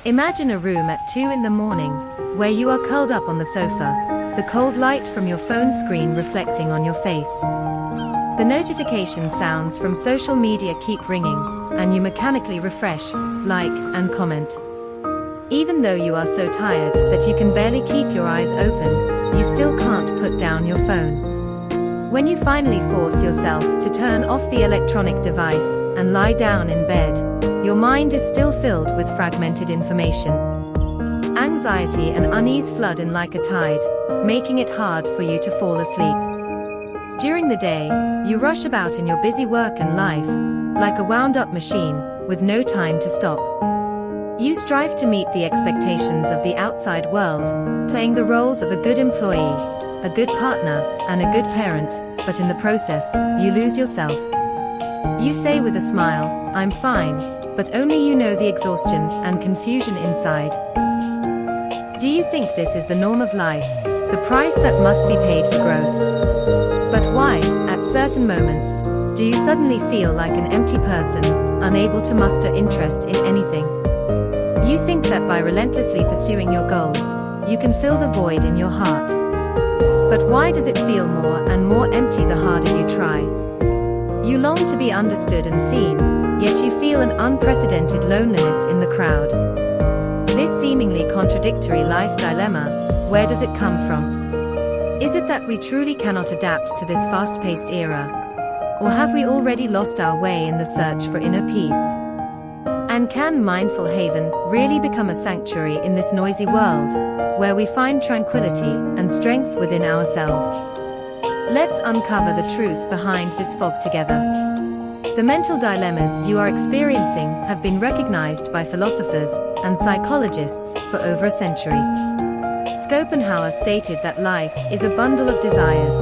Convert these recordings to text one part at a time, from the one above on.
Imagine a room at 2 in the morning, where you are curled up on the sofa, the cold light from your phone screen reflecting on your face. The notification sounds from social media keep ringing, and you mechanically refresh, like, and comment. Even though you are so tired that you can barely keep your eyes open, you still can't put down your phone. When you finally force yourself to turn off the electronic device and lie down in bed, your mind is still filled with fragmented information. Anxiety and unease flood in like a tide, making it hard for you to fall asleep. During the day, you rush about in your busy work and life, like a wound-up machine, with no time to stop. You strive to meet the expectations of the outside world, playing the roles of a good employee, a good partner, and a good parent, but in the process, you lose yourself. You say with a smile, "I'm fine," but only you know the exhaustion and confusion inside. Do you think this is the norm of life, the price that must be paid for growth? But why, at certain moments, do you suddenly feel like an empty person, unable to muster interest in anything? You think that by relentlessly pursuing your goals, you can fill the void in your heart. But why does it feel more and more empty the harder you try? You long to be understood and seen, yet you feel an unprecedented loneliness in the crowd. This seemingly contradictory life dilemma, where does it come from? Is it that we truly cannot adapt to this fast-paced era? Or have we already lost our way in the search for inner peace? And can Mindful Haven really become a sanctuary in this noisy world, where we find tranquility and strength within ourselves? Let's uncover the truth behind this fog together. The mental dilemmas you are experiencing have been recognized by philosophers and psychologists for over a century. Schopenhauer stated that life is a bundle of desires.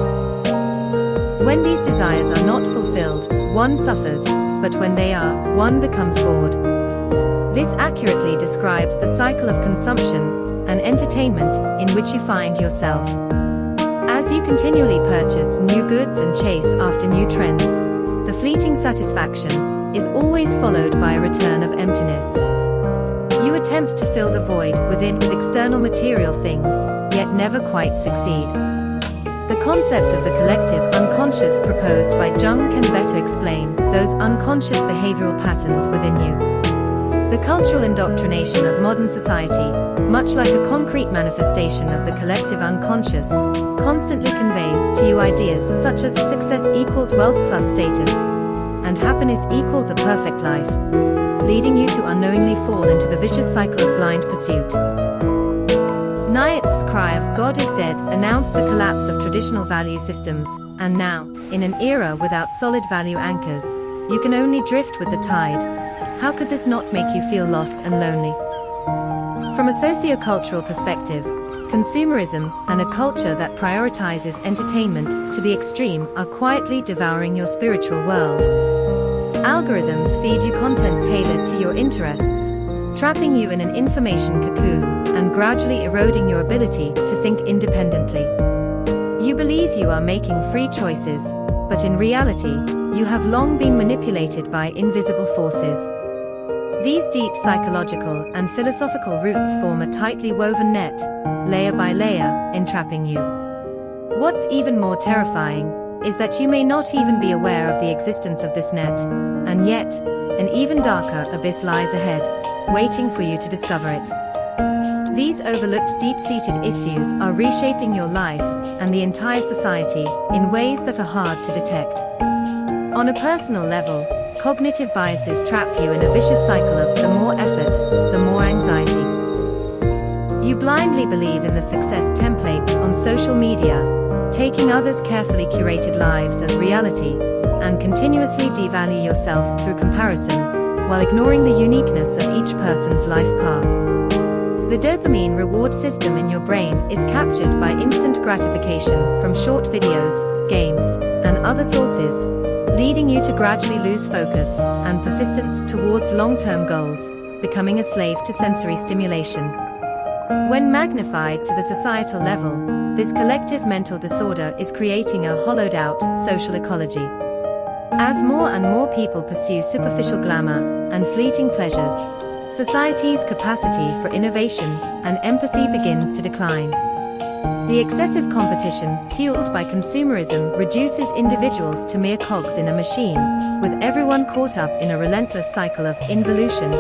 When these desires are not fulfilled, one suffers, but when they are, one becomes bored. This accurately describes the cycle of consumption and entertainment in which you find yourself. As you continually purchase new goods and chase after new trends, the fleeting satisfaction is always followed by a return of emptiness. You attempt to fill the void within with external material things, yet never quite succeed. The concept of the collective unconscious proposed by Jung can better explain those unconscious behavioral patterns within you. The cultural indoctrination of modern society, much like a concrete manifestation of the collective unconscious, constantly conveys to you ideas such as success equals wealth plus status, and happiness equals a perfect life, leading you to unknowingly fall into the vicious cycle of blind pursuit. Nietzsche's cry of "God is dead" announced the collapse of traditional value systems, and now, in an era without solid value anchors, you can only drift with the tide. How could this not make you feel lost and lonely? From a socio-cultural perspective, consumerism and a culture that prioritizes entertainment to the extreme are quietly devouring your spiritual world. Algorithms feed you content tailored to your interests, trapping you in an information cocoon and gradually eroding your ability to think independently. You believe you are making free choices, but in reality, you have long been manipulated by invisible forces. These deep psychological and philosophical roots form a tightly woven net, layer by layer, entrapping you. What's even more terrifying is that you may not even be aware of the existence of this net, and yet, an even darker abyss lies ahead, waiting for you to discover it. These overlooked deep-seated issues are reshaping your life and the entire society in ways that are hard to detect. On a personal level, cognitive biases trap you in a vicious cycle of the more effort, the more anxiety. You blindly believe in the success templates on social media, taking others' carefully curated lives as reality, and continuously devalue yourself through comparison, while ignoring the uniqueness of each person's life path. The dopamine reward system in your brain is captured by instant gratification from short videos, games, and other sources, leading you to gradually lose focus and persistence towards long-term goals, becoming a slave to sensory stimulation. When magnified to the societal level, this collective mental disorder is creating a hollowed-out social ecology. As more and more people pursue superficial glamour and fleeting pleasures, society's capacity for innovation and empathy begins to decline. The excessive competition, fueled by consumerism, reduces individuals to mere cogs in a machine, with everyone caught up in a relentless cycle of involution,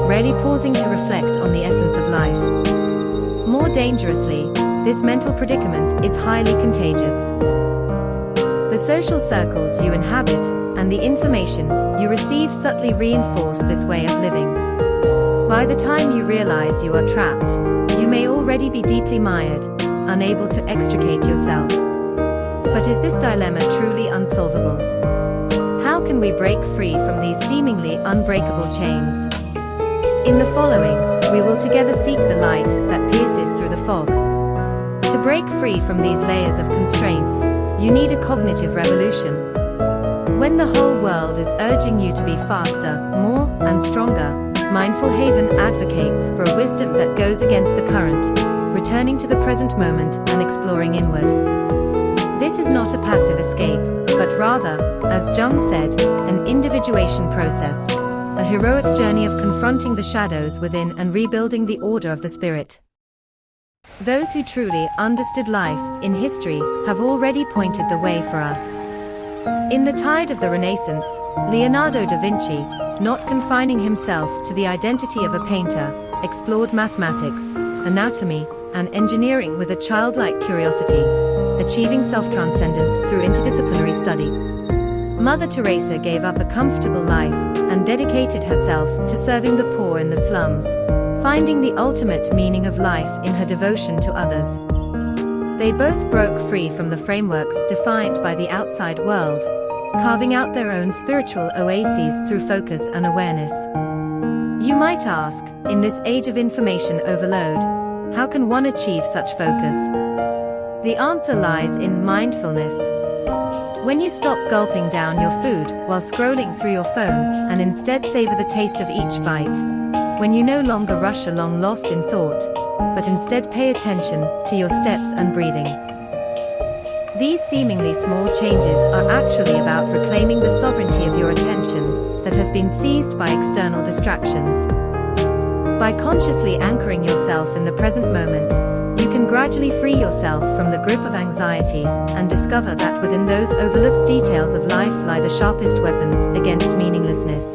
rarely pausing to reflect on the essence of life. More dangerously, this mental predicament is highly contagious. The social circles you inhabit and the information you receive subtly reinforce this way of living. By the time you realize you are trapped, you may already be deeply mired, unable to extricate yourself. But is this dilemma truly unsolvable? How can we break free from these seemingly unbreakable chains? In the following, we will together seek the light that pierces through the fog. To break free from these layers of constraints, you need a cognitive revolution. When the whole world is urging you to be faster, more, and stronger, Mindful Haven advocates for a wisdom that goes against the current, returning to the present moment and exploring inward. This is not a passive escape, but rather, as Jung said, an individuation process, a heroic journey of confronting the shadows within and rebuilding the order of the spirit. Those who truly understood life in history have already pointed the way for us. In the tide of the Renaissance, Leonardo da Vinci, not confining himself to the identity of a painter, explored mathematics, anatomy, and engineering with a childlike curiosity, achieving self-transcendence through interdisciplinary study. Mother Teresa gave up a comfortable life and dedicated herself to serving the poor in the slums, finding the ultimate meaning of life in her devotion to others. They both broke free from the frameworks defined by the outside world, carving out their own spiritual oases through focus and awareness. You might ask, in this age of information overload, how can one achieve such focus? The answer lies in mindfulness. When you stop gulping down your food while scrolling through your phone and instead savor the taste of each bite. When you no longer rush along lost in thought, but instead pay attention to your steps and breathing. These seemingly small changes are actually about reclaiming the sovereignty of your attention that has been seized by external distractions. By consciously anchoring yourself in the present moment, you can gradually free yourself from the grip of anxiety and discover that within those overlooked details of life lie the sharpest weapons against meaninglessness.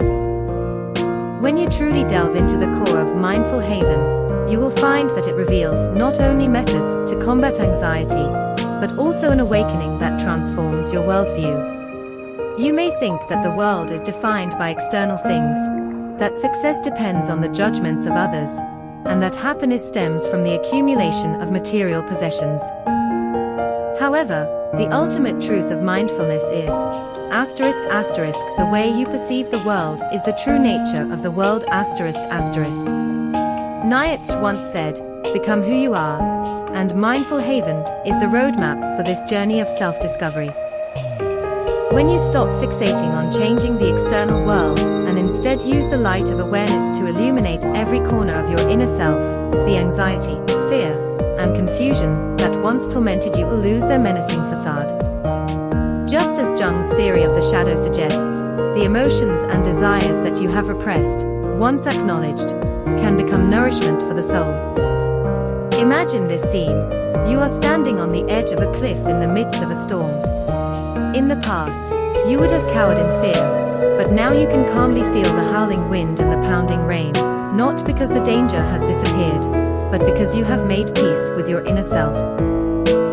When you truly delve into the core of Mindful Haven, you will find that it reveals not only methods to combat anxiety, but also an awakening that transforms your worldview. You may think that the world is defined by external things, that success depends on the judgments of others, and that happiness stems from the accumulation of material possessions. However, the ultimate truth of mindfulness is, the way you perceive the world is the true nature of the world. Nietzsche once said, "Become who you are," and Mindful Haven is the roadmap for this journey of self-discovery. When you stop fixating on changing the external world and instead use the light of awareness to illuminate every corner of your inner self, the anxiety, fear, and confusion that once tormented you will lose their menacing facade. Just as Jung's theory of the shadow suggests, the emotions and desires that you have repressed, once acknowledged, can become nourishment for the soul. Imagine this scene. You are standing on the edge of a cliff in the midst of a storm. In the past, you would have cowered in fear, but now you can calmly feel the howling wind and the pounding rain, not because the danger has disappeared, but because you have made peace with your inner self.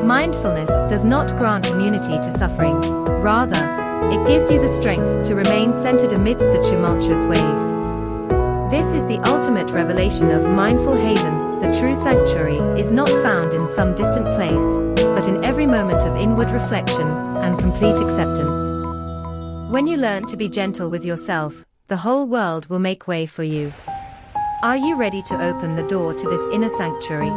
Mindfulness does not grant immunity to suffering. Rather, it gives you the strength to remain centered amidst the tumultuous waves. This is the ultimate revelation of Mindful Haven. The true sanctuary is not found in some distant place, but in every moment of inward reflection and complete acceptance. When you learn to be gentle with yourself, the whole world will make way for you. Are you ready to open the door to this inner sanctuary?